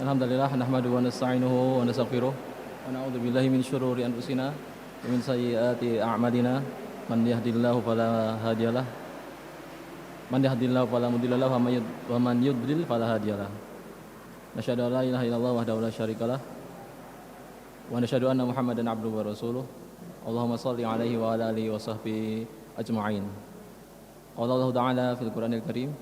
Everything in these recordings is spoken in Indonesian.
Alhamdulillah nahmaduhu wa nasta'inuhu wa nastaghfiruh wa na'udzu billahi min syururi anfusina wa min sayyiati a'malina man yahdihillahu fala hadiyalah man yahdihillahu fala mudhillalah wa man yudlil fala hadiyalah. Nasyhadu an la ilaha illallah wahdahu la syarikalah wa nasyhadu anna Muhammadan abduhu wa rasuluh. Allahumma shalli alaihi wa ala alihi wa sahbihi ajma'in. Qala Allah ta'ala fil Qur'anil Karim,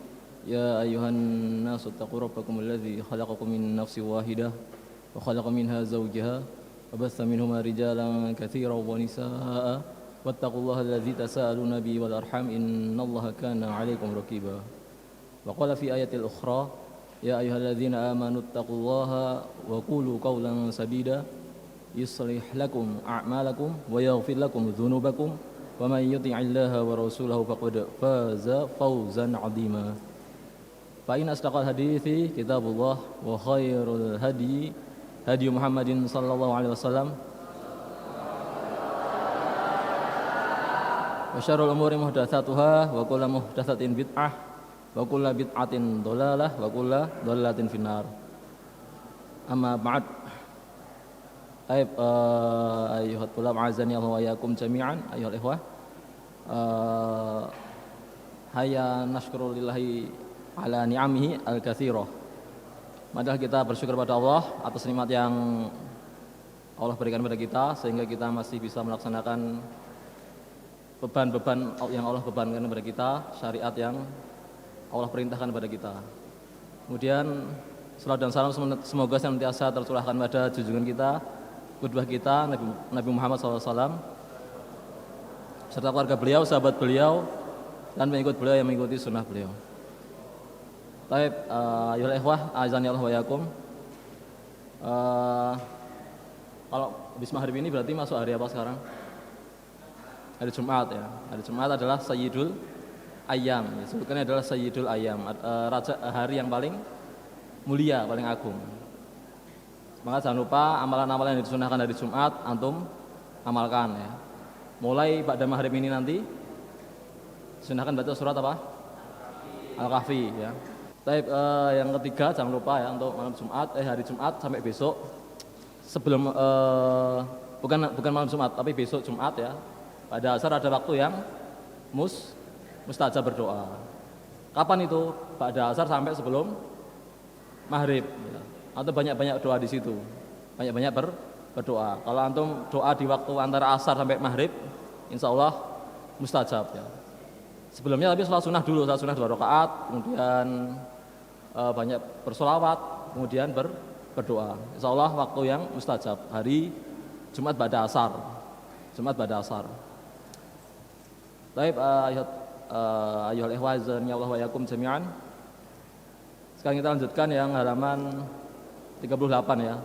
يا أيها الناس اتقوا ربكم الذي خلقكم من نفس واحدة وخلق منها زوجها وبث منهما رجالا كثيرا ونساء واتقوا الله الذي تساءلون به والأرحام إن الله كان عليكم رقيبا. وقال في آية الأخرى يا أيها الذين آمنوا اتقوا الله وقولوا قولا سديدا يصلح لكم أعمالكم ويغفر لكم ذنوبكم ومن يطع الله ورسوله فقد فاز فوزا عظيما. Fa inna asdaqal hadithi kitabullah wa khairul hadi hadi Muhammadin sallallahu alaihi wasallam wa syarrul umuri muhdatsatuha wa kullu muhdatsatin bid'ah wa kullu bid'atin dhalalah wa kullu dhalalatin finnar. Amma ba'd. Ayyuhat tulab azani Allah wa yakum jami'an ayyuhal ikhwah. Hayya nashkuru lillahi ala ni'amihi al-katsirah. Padahal kita bersyukur pada Allah atas nikmat yang Allah berikan kepada kita sehingga kita masih bisa melaksanakan beban-beban yang Allah bebankan kepada kita, syariat yang Allah perintahkan kepada kita. Kemudian salawat dan salam semoga senantiasa tercurahkan pada junjungan kita, qudwah kita Nabi Muhammad SAW serta keluarga beliau, sahabat beliau dan pengikut beliau yang mengikuti sunnah beliau. Baik, ayyuhal ikhwah, azani Allah wa yakum. Kalau habis maghrib ini berarti masuk hari apa sekarang? Hari Jumat ya. Hari Jumat adalah Sayyidul Ayyam. Sebutkannya adalah Sayyidul Ayyam, raja hari yang paling mulia, paling agung. Maka jangan lupa amalan-amalan yang disunahkan hari Jumat antum amalkan ya. Mulai pada maghrib ini nanti sunahkan baca surat apa? Al-Kahfi ya. Tapi yang ketiga jangan lupa ya untuk malam Jumat, hari Jumat sampai besok sebelum bukan malam Jumat tapi besok Jumat ya. Pada asar ada waktu yang mustajab berdoa. Kapan itu? Pada asar sampai sebelum maghrib ya. Atau banyak-banyak doa di situ. Banyak-banyak berdoa. Kalau antum doa di waktu antara asar sampai maghrib, insya Allah mustajab ya. Sebelumnya tapi sholat sunnah dulu, sholat sunnah 2 rakaat, kemudian banyak bersolawat, kemudian berdoa. Insya Allah waktu yang mustajab, hari Jumat pada asar. Jumat pada asar. Baik, ayyuhal ikhwah azani Allah wa yakum jami'an. Sekarang kita lanjutkan yang halaman 38 ya.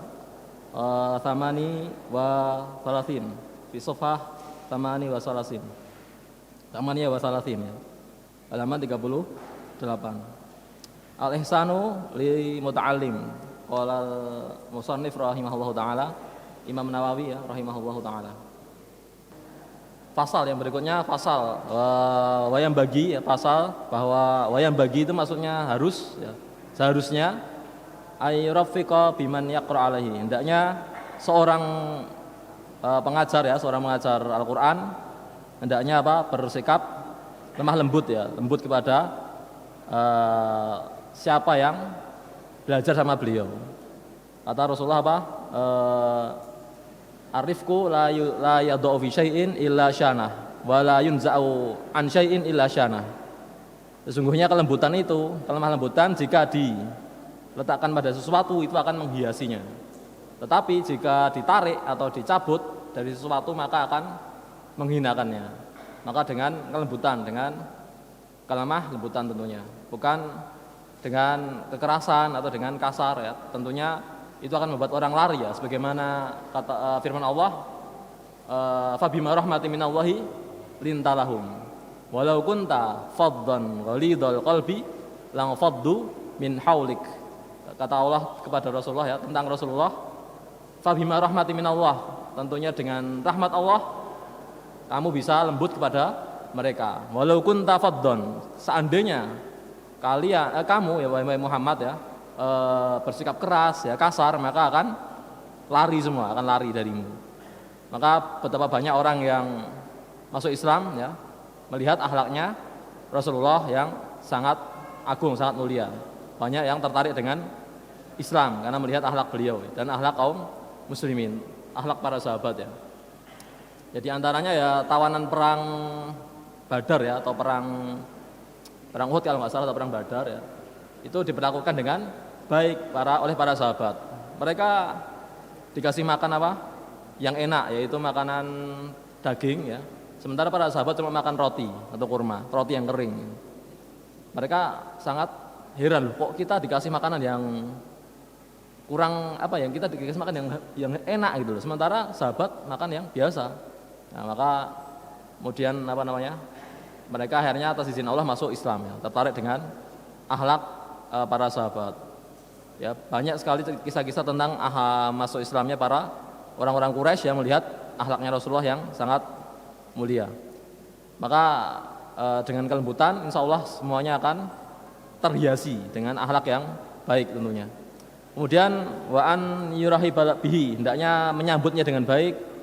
Thamani wa salasin. Fi safhah thamani wa salasin. Thamani wa salasin ya. Halaman 38. Al-ihsanu li muta'allim. Qala al-musannif rahimahullahu taala, Imam Nawawi ya rahimahullahu taala. Pasal yang berikutnya pasal wayang bagi ya, pasal bahwa wayang bagi itu maksudnya harus ya, seharusnya ayyurafiqa biman yaqra alaihi. Hendaknya seorang pengajar ya, seorang mengajar Al-Qur'an hendaknya apa? Bersikap lemah lembut ya, lembut kepada siapa yang belajar sama beliau. Kata Rasulullah apa? Arifku la yadau fi syai'in illa syanah wa la yunza'u an syai'in illa syanah. Sesungguhnya kelembutan itu, kelemah lembutan jika diletakkan pada sesuatu itu akan menghiasinya. Tetapi jika ditarik atau dicabut dari sesuatu maka akan menghinakannya. Maka dengan kelembutan, dengan kelemah lembutan tentunya, bukan dengan kekerasan atau dengan kasar ya. Tentunya itu akan membuat orang lari ya, sebagaimana kata firman Allah, fa bima rahmatin minallahi lintalahum walau kunta faddan ghalidhal qalbi lang faddu min haulik. Kata Allah kepada Rasulullah ya, tentang Rasulullah, fa bima rahmatin minallah, tentunya dengan rahmat Allah kamu bisa lembut kepada mereka. Walau kunta faddan, seandainya kamu ya wahai Muhammad ya, bersikap keras, ya kasar, maka akan lari semua, akan lari darimu. Maka betapa banyak orang yang masuk Islam ya, melihat akhlaknya Rasulullah yang sangat agung, sangat mulia. Banyak yang tertarik dengan Islam karena melihat akhlak beliau dan akhlak kaum muslimin, akhlak para sahabat ya. Jadi antaranya ya tawanan perang Badar ya, atau perang Uhud kalau nggak salah, atau perang Badar ya. Itu diperlakukan dengan baik oleh para sahabat. Mereka dikasih makan apa? Yang enak, yaitu makanan daging ya. Sementara para sahabat cuma makan roti atau kurma, roti yang kering. Mereka sangat heran, kok kita dikasih makanan yang kurang apa ya? Kita dikasih makan yang enak gitu loh. Sementara sahabat makan yang biasa. Nah, maka kemudian mereka akhirnya atas izin Allah masuk Islam ya, tertarik dengan akhlak para sahabat. Ya, banyak sekali kisah-kisah tentang masuk Islamnya para orang-orang Quraisy yang melihat akhlaknya Rasulullah yang sangat mulia. Maka dengan kelembutan insya Allah semuanya akan terhiasi dengan akhlak yang baik tentunya. Kemudian wa'an yurahibal bihi, hendaknya menyambutnya dengan baik.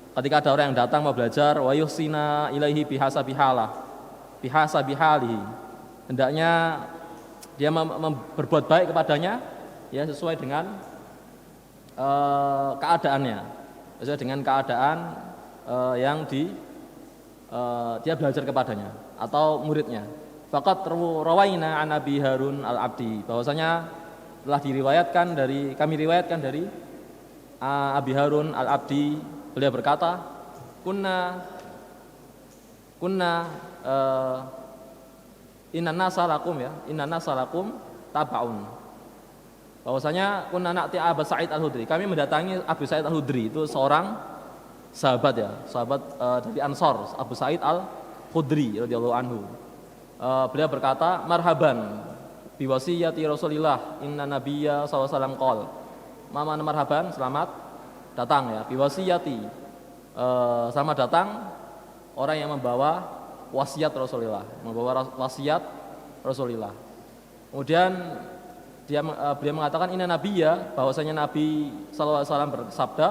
Ketika ada orang yang datang mau belajar, wa yuhsina ilaihi bihasabihalihi, hendaknya dia berbuat baik kepadanya ya sesuai dengan keadaannya, sesuai dengan keadaan yang dia belajar kepadanya atau muridnya. Faqat rawaina an Abi Harun al-Abdi, bahwasanya telah kami riwayatkan dari Abi Harun al-Abdi, beliau berkata, kunna inna nasalakum tabaun, bahwasanya kunna na'ti Abu Sa'id al-Hudri, kami mendatangi Abu Sa'id al-Hudri, itu seorang sahabat ya, sahabat dari Ansor, Abu Sa'id al-Hudri radhiyallahu anhu. Beliau berkata, marhaban biwasiyati Rasulillah inna nabiyya sallallahu alaihi wasallam qol, mama marhaban, selamat datang ya, biwasiyati, selamat datang orang yang membawa wasiat Rasulullah, membawa wasiat Rasulullah. Kemudian beliau mengatakan inna nabiyya, bahwasanya Nabi sallallahu alaihi wasallam bersabda,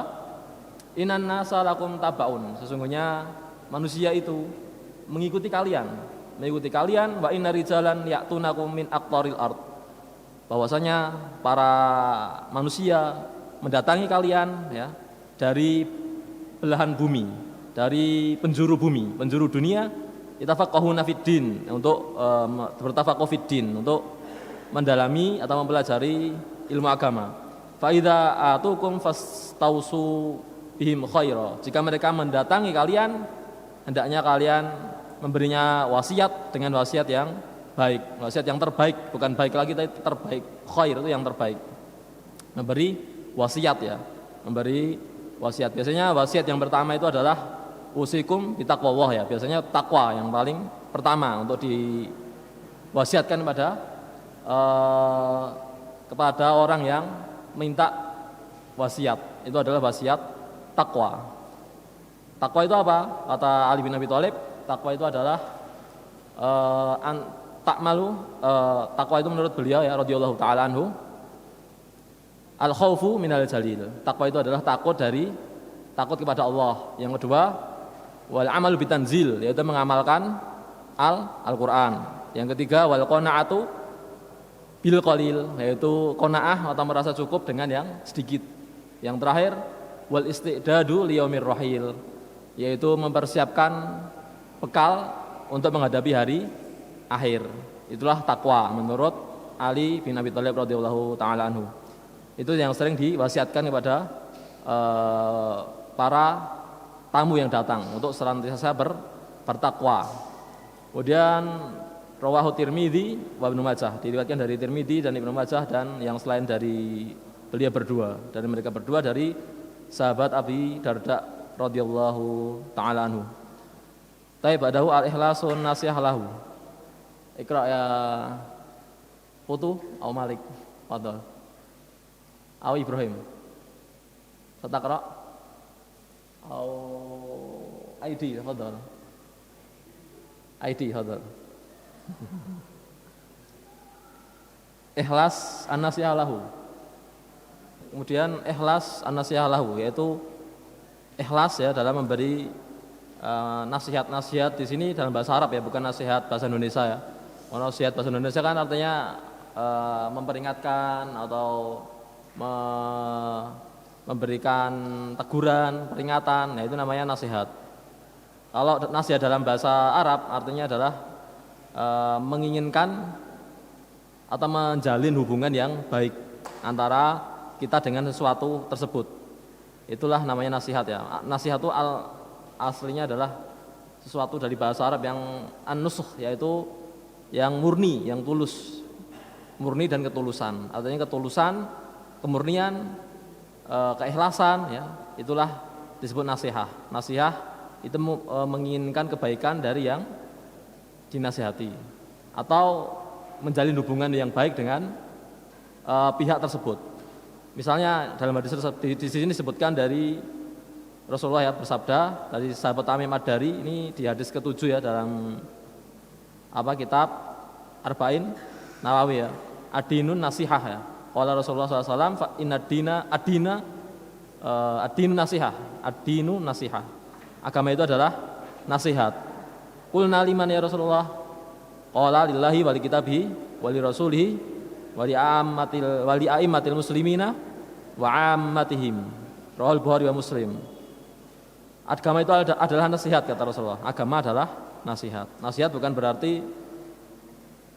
innan nasa lakum tabaun, sesungguhnya manusia itu mengikuti kalian, wa inna rijalan ya'tunakum min aqtaril ard, bahwasanya para manusia mendatangi kalian ya dari belahan bumi, dari penjuru bumi, penjuru dunia, yatafaqahuna fiddin, untuk bertafaqquh fiddin, untuk mendalami atau mempelajari ilmu agama. Fa idza atukum fastausu bihim khaira, jika mereka mendatangi kalian, hendaknya kalian memberinya wasiat dengan wasiat yang baik, wasiat yang terbaik, bukan baik lagi tapi terbaik, khair itu yang terbaik. Memberi wasiat ya, memberi wasiat. Biasanya wasiat yang pertama itu adalah usikum bitaqwallah ya, biasanya takwa yang paling pertama untuk diwasiatkan kepada orang yang minta wasiat, itu adalah wasiat takwa. Takwa itu apa? Kata Ali bin Abi Thalib, takwa itu adalah takwa itu menurut beliau ya radhiyallahu taala anhu, al khaufu minal jalil. Takwa itu adalah takut kepada Allah. Yang kedua, wal amalu bitanzil, yaitu mengamalkan Al-Qur'an. Yang ketiga, wal qanaatu bil qalil, yaitu qanaah atau merasa cukup dengan yang sedikit. Yang terakhir, wal istidadu liyaumir rahil, yaitu mempersiapkan bekal untuk menghadapi hari akhir. Itulah takwa menurut Ali bin Abi Thalib radhiyallahu taala anhu. Itu yang sering diwasiatkan kepada para tamu yang datang untuk senantiasa bertakwa. Kemudian rawahu Tirmidzi wa Ibnu Majah, diriwayatkan dari Tirmidzi dan Ibnu Majah dan yang selain dari beliau berdua, dari mereka berdua dari sahabat Abi Darda radhiyallahu taala anhu. Taib adahu al-ikhlasun nasihah lahu. Iqra ya Putu au Malik. Fadhal. Au Ibrahim. Tatakra au Aidi, fadhal. Aidi, fadhal. ikhlas an-nasihah lahu. Kemudian ikhlas an-nasihah lahu, yaitu ikhlas ya dalam memberi nasihat-nasihat di sini dalam bahasa Arab ya, bukan nasihat bahasa Indonesia ya. Kalau nasihat bahasa Indonesia kan artinya memperingatkan atau memberikan teguran, peringatan, nah itu namanya nasihat. Kalau nasihat dalam bahasa Arab artinya adalah menginginkan atau menjalin hubungan yang baik antara kita dengan sesuatu tersebut. Itulah namanya nasihat ya. Nasihat itu aslinya adalah sesuatu dari bahasa Arab yang an-nusukh, yaitu yang murni, yang tulus. Murni dan ketulusan. Artinya ketulusan, kemurnian, keikhlasan ya. Itulah disebut nasihat. Nasihat itu menginginkan kebaikan dari yang dinasihati atau menjalin hubungan yang baik dengan pihak tersebut. Misalnya dalam hadis di sini disebutkan dari Rasulullah ya bersabda dari sahabat Tamim Ad-Dari, ini di hadis ke-7 ya dalam kitab Arba'in Nawawi ya. Ad-dinun nasihah ya. Qala Rasulullah SAW fa inna ad-dinu nasihah. Ad-dinu nasihah. Agama itu adalah nasihat. Qulna liman ya Rasulullah? Qala lillahi wa li kitabihi wa li rasulihi wa li a'immatil muslimina wa ammatihim. Rawahul Bukhari wa Muslim. Agama itu adalah nasihat kata Rasulullah. Agama adalah nasihat. Nasihat bukan berarti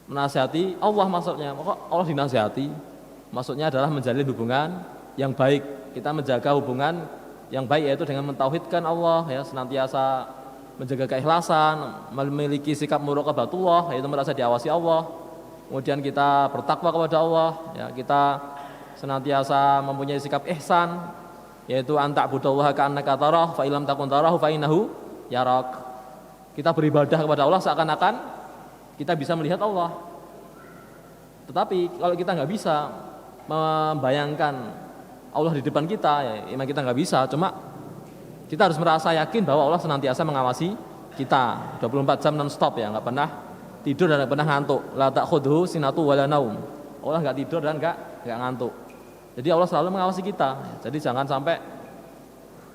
menasihati Allah maksudnya. Allah dinasihati. Maksudnya adalah menjalin hubungan yang baik. Kita menjaga hubungan yang baik yaitu dengan mentauhidkan Allah ya, senantiasa menjaga keikhlasan, memiliki sikap muraqabatullah yaitu merasa diawasi Allah. Kemudian kita bertakwa kepada Allah ya, kita senantiasa mempunyai sikap ihsan yaitu anta'budallaha ka'annaka tarah fa illam takun tarahu fa innahu yarak. Kita beribadah kepada Allah seakan-akan kita bisa melihat Allah. Tetapi kalau kita nggak bisa membayangkan Allah di depan kita, ya memang kita nggak bisa. Cuma kita harus merasa yakin bahwa Allah senantiasa mengawasi kita 24 jam non-stop ya, nggak pernah tidur dan nggak pernah ngantuk. La ta'khudhu sinatu wala naum. Allah nggak tidur dan nggak ngantuk. Jadi Allah selalu mengawasi kita. Jadi jangan sampai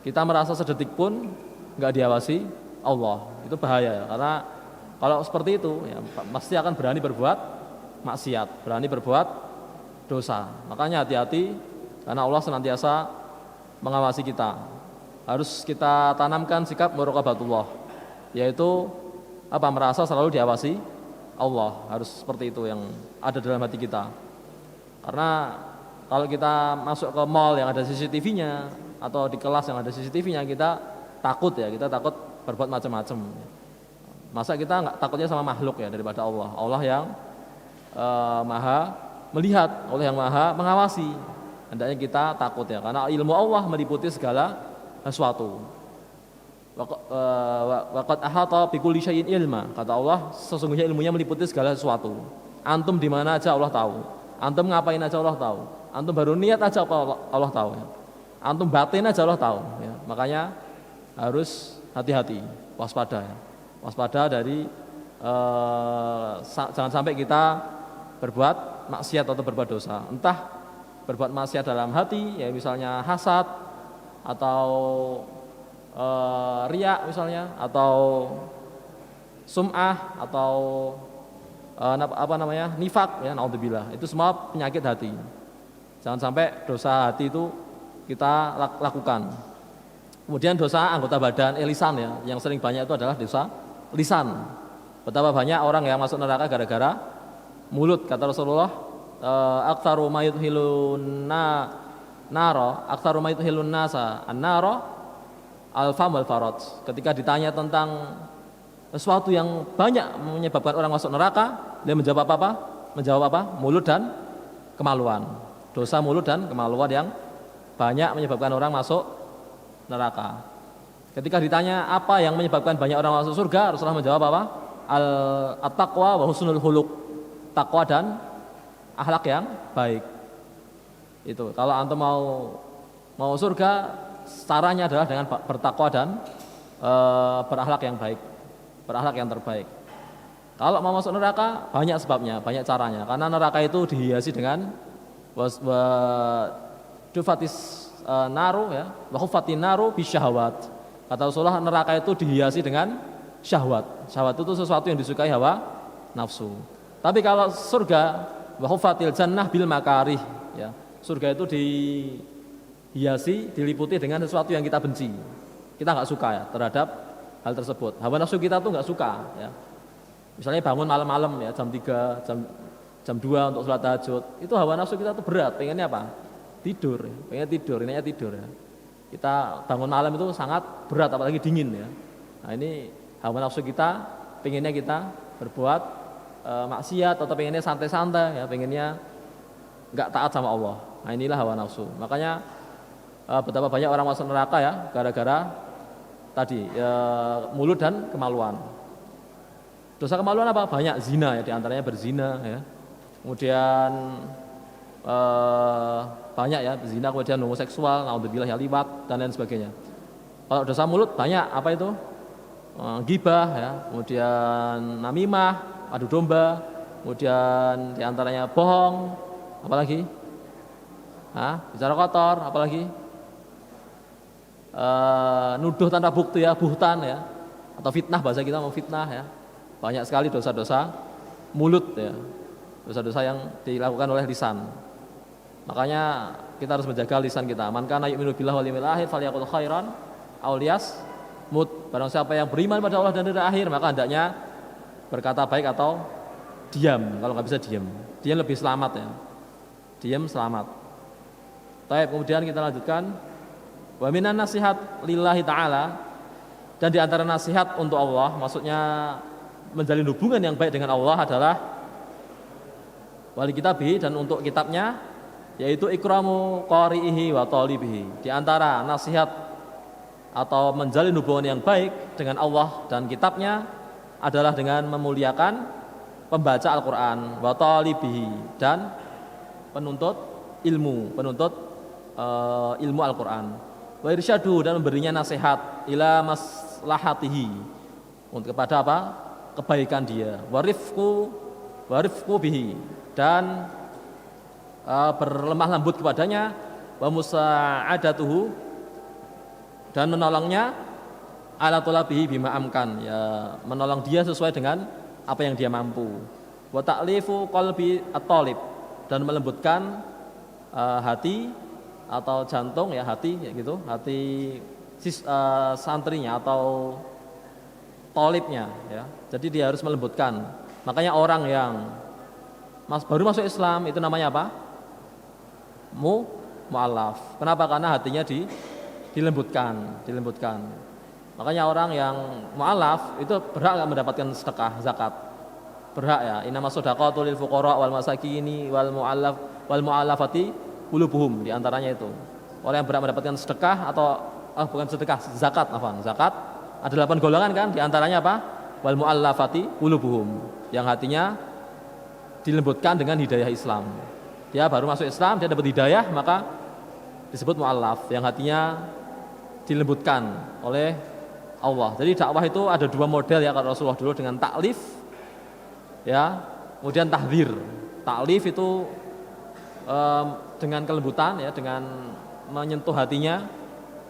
kita merasa sedetik pun nggak diawasi Allah. Itu bahaya ya, karena kalau seperti itu ya pasti akan berani berbuat maksiat, berani berbuat dosa. Makanya hati-hati karena Allah senantiasa mengawasi kita. Harus kita tanamkan sikap muraqabatullah, yaitu merasa selalu diawasi Allah. Harus seperti itu yang ada dalam hati kita. Karena kalau kita masuk ke mall yang ada CCTV-nya atau di kelas yang ada CCTV-nya, kita takut ya, kita takut berbuat macam-macam. Masa kita nggak takutnya sama makhluk ya daripada Allah. Allah yang maha melihat, Allah yang maha mengawasi. Hendaknya kita takut ya, karena ilmu Allah meliputi segala sesuatu. Waqad ahata bikulli syai'in ilma. Kata Allah, sesungguhnya ilmunya meliputi segala sesuatu. Antum di mana aja Allah tahu. Antum ngapain aja Allah tahu. Antum baru niat aja Allah tahu ya. Antum batin aja Allah tahu ya. Makanya harus hati-hati, waspada ya. Waspada dari jangan sampai kita berbuat maksiat atau berbuat dosa. Entah berbuat maksiat dalam hati ya, misalnya hasad atau riya misalnya, atau sum'ah, atau nifak ya, naudzubillah. Itu semua penyakit hati. Jangan sampai dosa hati itu kita lakukan. Kemudian dosa anggota badan, lisan ya, yang sering banyak itu adalah dosa lisan. Betapa banyak orang yang masuk neraka gara-gara mulut. Kata Rasulullah, aktsaru ma yudkhilun nara, aktsaru ma yudkhilun nasa an-nara al-fam wal faraj. Ketika ditanya tentang sesuatu yang banyak menyebabkan orang masuk neraka, dia menjawab apa? Menjawab apa? Mulut dan kemaluan. Dosa mulut dan kemaluan yang banyak menyebabkan orang masuk neraka. Ketika ditanya apa yang menyebabkan banyak orang masuk surga, Rasulullah menjawab apa? At-taqwa wa husnul khuluq. Takwa dan akhlak yang baik. Itu. Kalau antum mau surga, caranya adalah dengan bertakwa dan berakhlak yang baik, berakhlak yang terbaik. Kalau mau masuk neraka banyak sebabnya, banyak caranya. Karena neraka itu dihiasi dengan wa dufatis naru ya, wa khuffatin naru bisyahawat. Kata Rasulullah neraka itu dihiasi dengan syahwat. Syahwat itu sesuatu yang disukai hawa nafsu. Tapi kalau surga wa khuffatil jannah bil makarih ya. Surga itu dihiasi, diliputi dengan sesuatu yang kita benci. Kita nggak suka ya terhadap hal tersebut. Hawa nafsu kita tuh nggak suka ya. Misalnya bangun malam-malam ya jam 3, jam 2 untuk sholat tahajud. Itu hawa nafsu kita tuh berat, pengennya apa? Tidur, pengennya tidur, ininya tidur ya. Kita bangun malam itu sangat berat apalagi dingin ya. Nah ini hawa nafsu kita, pengennya kita berbuat maksiat atau pengennya santai-santai ya, pengennya nggak taat sama Allah. Nah inilah hawa nafsu. Makanya betapa banyak orang masuk neraka ya gara-gara tadi mulut dan kemaluan. Dosa kemaluan apa? Banyak zina ya, diantaranya berzina ya. Kemudian banyak ya zina, kemudian homoseksual, naudzubillah ya, liwat dan lain sebagainya. Kalau dosa mulut banyak apa itu? Ghibah ya, kemudian namimah, adu domba, kemudian diantaranya bohong, apalagi? Bicara kotor, apalagi? Nuduh tanpa bukti ya, buhtan ya, atau fitnah, bahasa kita mau fitnah ya. Banyak sekali dosa-dosa mulut ya, dosa-dosa yang dilakukan oleh lisan. Makanya kita harus menjaga lisan kita. Man kana yu'minu billahi wal yawmil akhir falyaqul khairan aw liyasmut. Barang siapa yang beriman pada Allah dan hari akhir, maka hendaknya berkata baik atau diam. Kalau nggak bisa diam lebih selamat ya. Diam selamat. Baik, kemudian kita lanjutkan. Wa minan nasihat lillahi ta'ala, dan di antara nasihat untuk Allah, maksudnya menjalin hubungan yang baik dengan Allah adalah wali kitabihi, dan untuk kitabnya, yaitu ikramu qari'ihi wa talibihi. Di antara nasihat atau menjalin hubungan yang baik dengan Allah dan kitabnya adalah dengan memuliakan pembaca Al-Quran wa talibihi, dan penuntut ilmu Al-Quran, wa irsyadu, dan memberinya nasihat ila maslahatihi, untuk kepada apa? Kebaikan dia, warifku bihi, dan berlemah lembut kepadanya, wa musa'adatuhu, dan menolongnya ala talabihi bima amkan ya, menolong dia sesuai dengan apa yang dia mampu, wa ta'lifu qalbi at-talib, dan melembutkan hati atau jantung ya, hati ya gitu, hati santrinya atau talibnya ya. Jadi dia harus melembutkan. Makanya orang yang baru masuk Islam itu namanya apa? Mu'allaf. Kenapa? Karena hatinya dilembutkan. Makanya orang yang mu'allaf itu berhak mendapatkan sedekah, zakat. Berhak ya. Innamas shadaqatu lil fuqara wal masakini wal mu'allafati qulubuhum, di antaranya itu. Orang yang berhak mendapatkan sedekah atau bukan sedekah, zakat, zakat. Ada 8 golongan kan, di antaranya apa? Wal mu'allafati qulubuhum, yang hatinya dilembutkan dengan hidayah Islam. Dia baru masuk Islam, dia dapat hidayah, maka disebut mu'allaf, yang hatinya dilembutkan oleh Allah. Jadi dakwah itu ada 2 model ya, kalau Rasulullah dulu dengan taklif ya, kemudian tahdzir. Taklif itu dengan kelembutan ya, dengan menyentuh hatinya.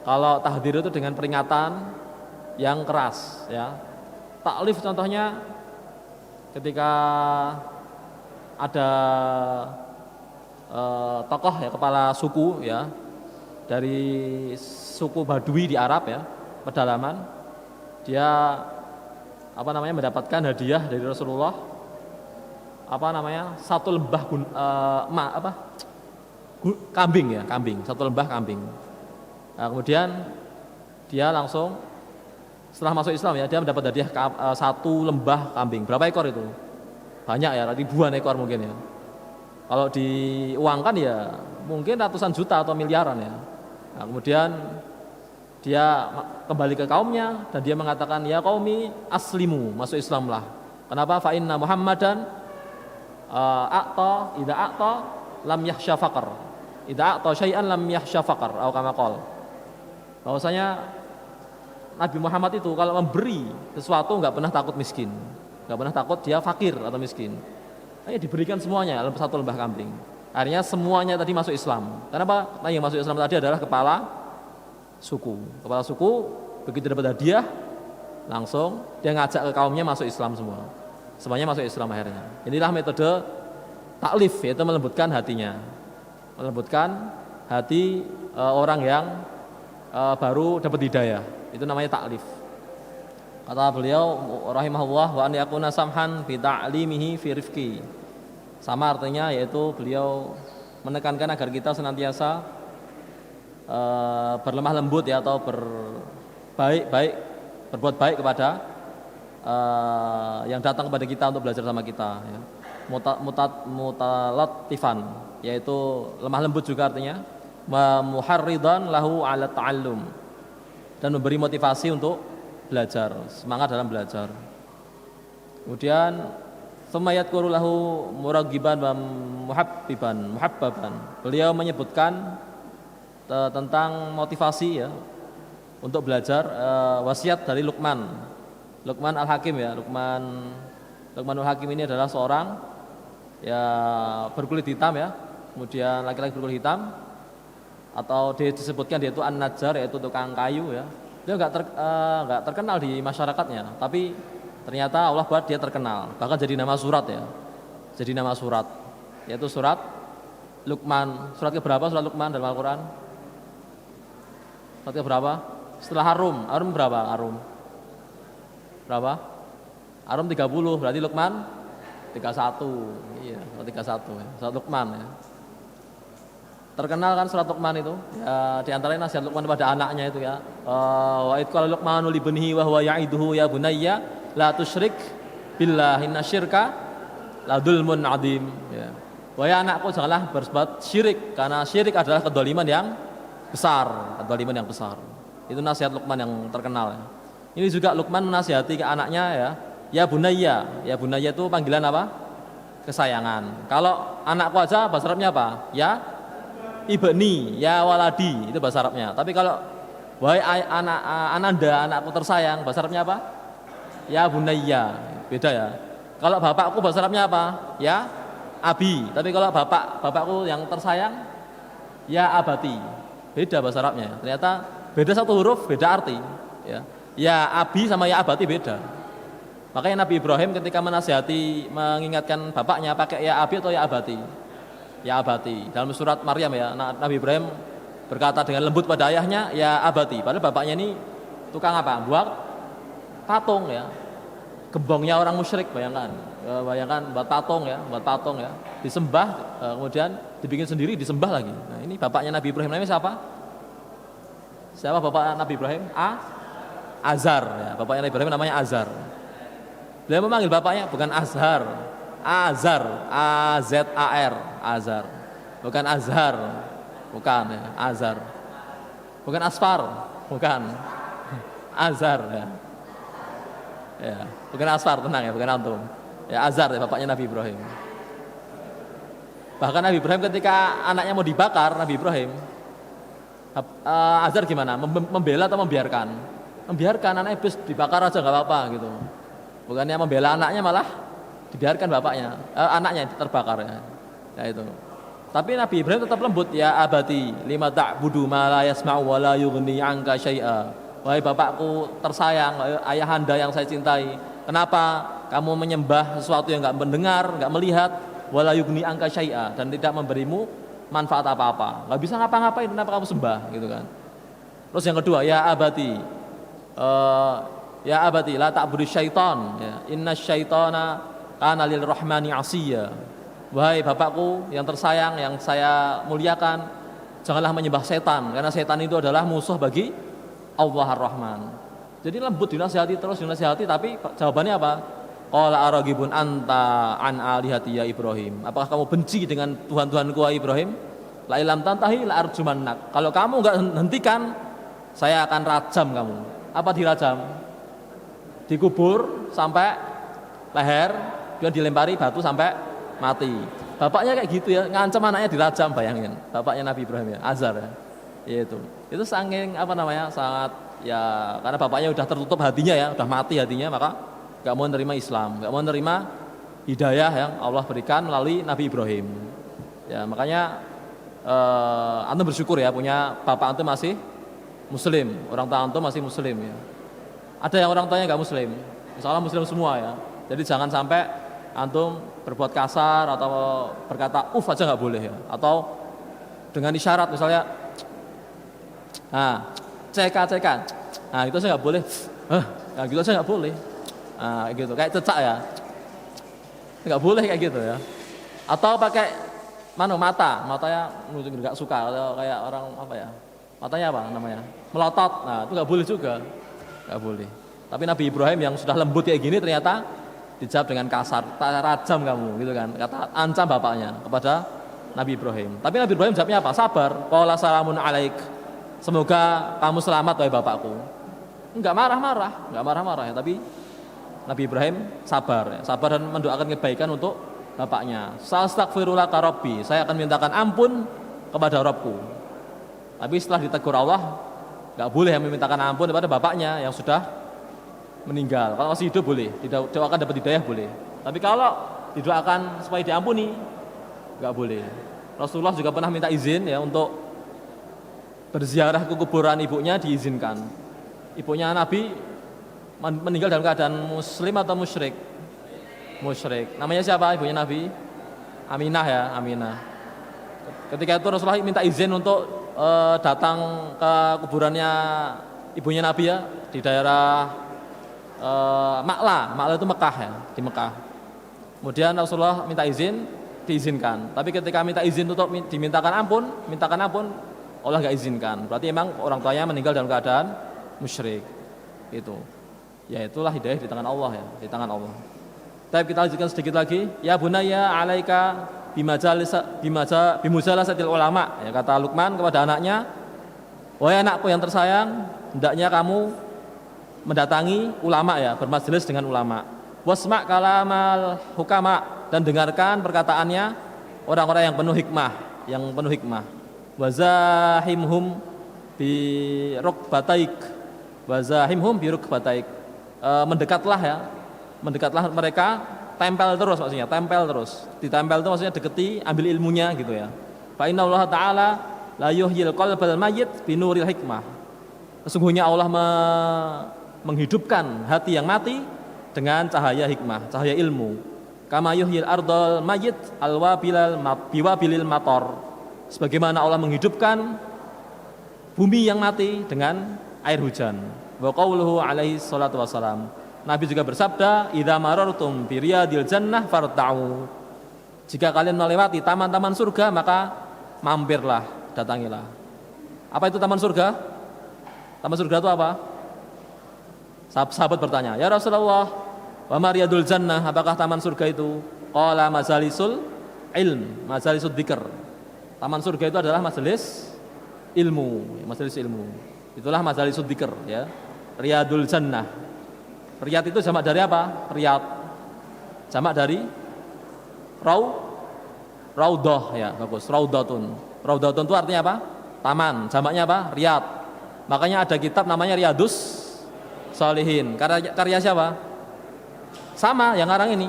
Kalau tahdzir itu dengan peringatan yang keras ya. Taklif contohnya ketika ada tokoh ya, kepala suku ya, dari suku Badui di Arab ya, pedalaman, dia mendapatkan hadiah dari Rasulullah, satu lembah kambing, satu lembah kambing. Nah, kemudian dia langsung setelah masuk Islam ya, dia mendapat hadiah satu lembah kambing. Berapa ekor itu? Banyak ya, ribuan ekor mungkin ya. Kalau diuangkan ya mungkin ratusan juta atau miliaran ya. Nah, kemudian dia kembali ke kaumnya dan dia mengatakan, ya qaumi aslimu, masuk Islamlah. Kenapa? Fa inna Muhammadan idza a'ta lam yakhsha faqr. Idza a'ta syai'an lam yakhsha faqr, atau kama qala. Bahwasanya Nabi Muhammad itu kalau memberi sesuatu enggak pernah takut miskin. nggak pernah takut dia fakir atau miskin. Hanya diberikan semuanya dalam satu lembah kambing. Akhirnya semuanya tadi masuk Islam. Kenapa? Nah, yang masuk Islam tadi adalah kepala suku. Kepala suku begitu dapat hadiah langsung dia ngajak ke kaumnya masuk Islam semua. Semuanya masuk Islam akhirnya. Inilah metode taklif, yaitu melembutkan hatinya. Melembutkan hati orang yang baru dapat hidayah. Itu namanya taklif. Kata beliau rahimahullah wa an yakuna samhan bi ta'limihi fi rifqi. Sama artinya yaitu beliau menekankan agar kita senantiasa berlemah lembut ya atau berbuat baik kepada yang datang kepada kita untuk belajar sama kita ya. Mutalatifan yaitu lemah lembut juga artinya muharridan lahu ala ta'allum dan memberi motivasi untuk belajar, semangat dalam belajar. Kemudian semayat lahu muragiban wa muhabbaban. Beliau menyebutkan tentang motivasi ya untuk belajar wasiat dari Luqman Al-Hakim ya. Luqmanul Hakim ini adalah seorang ya berkulit hitam ya. Kemudian laki-laki berkulit hitam atau disebutkan dia itu an-najjar yaitu tukang kayu ya. Dia nggak terkenal di masyarakatnya, tapi ternyata Allah buat dia terkenal, bahkan jadi nama surat ya, jadi nama surat, yaitu surat Luqman. Surat keberapa surat Luqman dalam Al-Quran? Surat keberapa? Setelah Arum berapa? Berapa? Arum 30, berarti Luqman 31, iya, surat 31 ya, surat Luqman ya. Terkenal kan surat Luqman itu ya, diantaranya nasihat Luqman kepada anaknya itu ya, wa id qala Luqmanu li ibnihi wa huwa ya'iduhu ya bunayya la tusyrik billah inna syirka la dzulmun adzim ya. Wahai anakku janganlah berbuat syirik karena syirik adalah kedzaliman yang besar, Itu nasihat Luqman yang terkenal ya. Ini juga Luqman menasihati ke anaknya ya bunayya. Ya bunayya itu panggilan apa? Kesayangan. Kalau anakku aja bahasa Arabnya apa? Ya ibni, ya waladi, itu bahasa Arabnya. Tapi kalau wahai ananda, anakku tersayang, bahasa Arabnya apa? Ya bunayya, beda ya. Kalau bapakku bahasa Arabnya apa? Ya abi. Tapi kalau bapakku yang tersayang, ya abati, beda bahasa Arabnya. Ternyata beda satu huruf, beda arti. Ya abi sama ya abati beda. Makanya Nabi Ibrahim ketika menasihati, mengingatkan bapaknya pakai ya abi atau ya abati. Ya abati. Dalam surat Maryam ya, Nabi Ibrahim berkata dengan lembut pada ayahnya, ya abati. Padahal bapaknya ini tukang apa? Buat patung ya. Gembongnya orang musyrik, bayangkan buat patung ya, disembah, kemudian dibikin sendiri, disembah lagi. Nah, ini bapaknya Nabi Ibrahim namanya siapa? Siapa bapak Nabi Ibrahim? Azar ya. Bapaknya Nabi Ibrahim namanya Azar. Beliau memanggil bapaknya bukan Azhar. Azar, A-Z-A-R, Azar. Bukan Azhar, bukan ya, Azar. Bukan Asfar, bukan. Azar ya. Ya, bukan Asfar, tenang ya, bukan antum. Ya Azar ya, bapaknya Nabi Ibrahim. Bahkan Nabi Ibrahim ketika anaknya mau dibakar, Nabi Ibrahim Azar gimana? Membela atau membiarkan? Membiarkan, anaknya habis dibakar aja nggak apa-apa gitu. Bukannya membela anaknya, malah dibiarkan bapaknya, anaknya terbakar ya. Ya itu. Tapi Nabi Ibrahim tetap lembut, ya abati lima ta'budu ma la yasma'u wa la yughni 'anka syai'a. Wahai bapakku tersayang, ayahanda yang saya cintai, kenapa kamu menyembah sesuatu yang enggak mendengar, enggak melihat, wa la yughni 'anka syai'a, dan tidak memberimu manfaat apa-apa. Enggak bisa ngapa-ngapain, kenapa kamu sembah gitu kan. Terus yang kedua, ya abati la ta'budu syaitan ya. Inna syaitana kana lil rahmani asiya. Wahai bapakku yang tersayang, yang saya muliakan, janganlah menyembah setan, karena setan itu adalah musuh bagi Allah Ar-Rahman. Jadi lembut dinasihati, tapi jawabannya apa? Qala aragibun anta an alihati ya Ibrahim. Apakah kamu benci dengan Tuhan-Tuhanku Ibrahim? La ilam tantahi la arjumannak. Kalau kamu enggak hentikan, saya akan rajam kamu. Apa dirajam? Dikubur sampai leher, kemudian dilempari batu sampai mati. Bapaknya kayak gitu ya, ngancam anaknya dirajam, bayangin. Bapaknya Nabi Ibrahim ya, Azar ya. Itu saking sangat ya, karena bapaknya udah tertutup hatinya ya, udah mati hatinya, maka nggak mau menerima Islam, nggak mau menerima hidayah yang Allah berikan melalui Nabi Ibrahim. Ya makanya antum bersyukur ya punya bapak antum masih Muslim, orang tua antum masih Muslim ya. Ada yang orang tuanya nggak Muslim, misalnya Muslim semua ya. Jadi jangan sampai antum berbuat kasar atau berkata aja nggak boleh ya, atau dengan isyarat misalnya, cek, itu saya nggak boleh, gitu saya nggak boleh, gitu kayak cecak ya, nggak boleh kayak gitu ya. Atau pakai matanya nggak suka, atau kayak orang apa ya, matanya apa namanya, melotot, itu nggak boleh juga, nggak boleh. Tapi Nabi Ibrahim yang sudah lembut kayak gini ternyata dijawab dengan kasar, rajam kamu, gitu kan, kata ancam bapaknya kepada Nabi Ibrahim. Tapi Nabi Ibrahim jawabnya apa? Sabar. Qala salamun alaik. Semoga kamu selamat wahai bapakku. Enggak marah-marah ya, tapi Nabi Ibrahim sabar dan mendoakan kebaikan untuk bapaknya. Astaghfirullah rabbi, saya akan mintakan ampun kepada Rabbku. Tapi setelah ditegur Allah, enggak boleh memintakan ampun kepada bapaknya yang sudah meninggal. Kalau masih hidup boleh, didoakan dapat hidayah boleh. Tapi kalau didoakan supaya diampuni, enggak boleh. Rasulullah juga pernah minta izin ya untuk berziarah ke kuburan ibunya, diizinkan. Ibunya Nabi meninggal dalam keadaan muslim atau musyrik? Musyrik. Namanya siapa ibunya Nabi? Aminah ya, Aminah. Ketika itu Rasulullah minta izin untuk datang ke kuburannya ibunya Nabi ya, di daerah Maklah itu Mekah ya, di Mekah. Kemudian Rasulullah minta izin, diizinkan. Tapi ketika minta izin untuk mintakan ampun, Allah nggak izinkan. Berarti emang orang tuanya meninggal dalam keadaan musyrik. Itu. Ya itulah hidayah di tangan Allah ya, di tangan Allah. Tapi kita lanjutkan sedikit lagi. Ya bunayya alaika bimujalasatil ulama. Ya kata Luqman kepada anaknya, wahai anakku yang tersayang, hendaknya kamu mendatangi ulama ya, bermajelis dengan ulama. Wasma' kalamal hukama, dan dengarkan perkataannya orang-orang yang penuh hikmah, wazahimhum bi rukbataik, mendekatlah mereka, tempel terus, ditempel itu maksudnya deketi, ambil ilmunya gitu ya. Fa innallaha ta'ala la yuhyil qalbal mayyit binuril hikmah. Sesungguhnya Allah menghidupkan hati yang mati dengan cahaya hikmah, cahaya ilmu. Kama yuhyil ardal mayyit biwabilil mator. Sebagaimana Allah menghidupkan bumi yang mati dengan air hujan. Wa qauluhu alaihi salatu wassalam. Nabi juga bersabda, idza marartum bi riyadil jannah farta'u. Jika kalian melewati taman-taman surga, maka mampirlah, datangilah. Apa itu taman surga? Taman surga itu apa? Sahabat bertanya, ya Rasulullah, wa ma riyadul jannah, apakah taman surga itu? Qala majalisul ilm, majalisul dzikr. Taman surga itu adalah majelis ilmu. Itulah majalisul dzikr ya. Riyadul jannah. Riyad itu jamak dari apa? Riyad. Jamak dari raudhah ya, bagus. Raudhatun. Raudhatun itu artinya apa? Taman. Jamaknya apa? Riyad. Makanya ada kitab namanya Riyadus Shalihin. Karya siapa? Sama yang ngarang ini.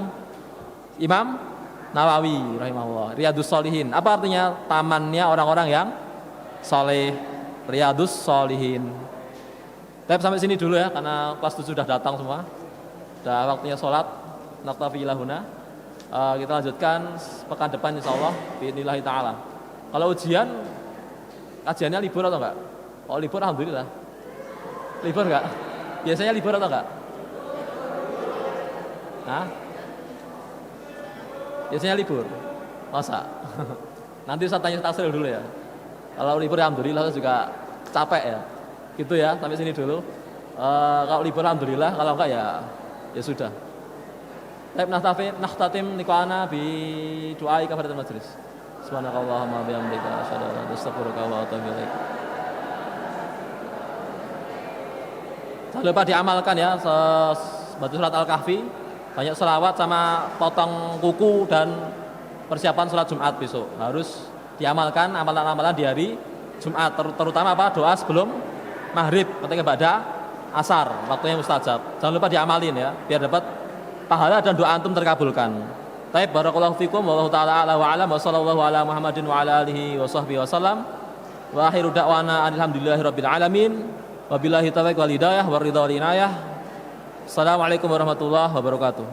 Imam Nawawi rahimahullah. Riyadus Shalihin. Apa artinya? Tamannya orang-orang yang saleh. Riyadus Shalihin. Tapi sampai sini dulu ya, karena kelas 7 sudah datang semua. Sudah waktunya sholat. Naktafi ilahuna. Kita lanjutkan pekan depan insyaallah biidznillah taala. Kalau ujian kajiannya libur atau enggak? Oh libur alhamdulillah. Libur enggak? Biasanya libur atau enggak? Hah? Biasanya libur. Masa? Nanti saya tanya tasril dulu ya. Kalau libur alhamdulillah saya juga capek ya. Gitu ya, sampai sini dulu. Kalau libur alhamdulillah, kalau enggak ya sudah. Baik, nakhtatim liqa'ana bi du'ai kafaratul majlis. Subhanakallahumma bihamdika asyhadu an la ilaha illa anta astaghfiruka wa atubu ilaik. Jangan lupa diamalkan ya baca surat Al-Kahfi, banyak selawat sama potong kuku dan persiapan sholat Jumat besok. Harus diamalkan amalan-amalan di hari Jumat, terutama apa? Doa sebelum maghrib ketika baca asar, waktunya mustajab. Jangan lupa diamalin ya, biar dapat pahala dan doa antum terkabulkan. Baik, barakallahu fikum wallahu taala ala wa alam wa sallallahu ala Muhammadin wa ala alihi wa sahbihi wasallam. Wa akhiru da'wana alhamdulillahirabbil alamin. Wabillahi taufiq wal hidayah war ridha wal inayah. Assalamualaikum warahmatullahi wabarakatuh.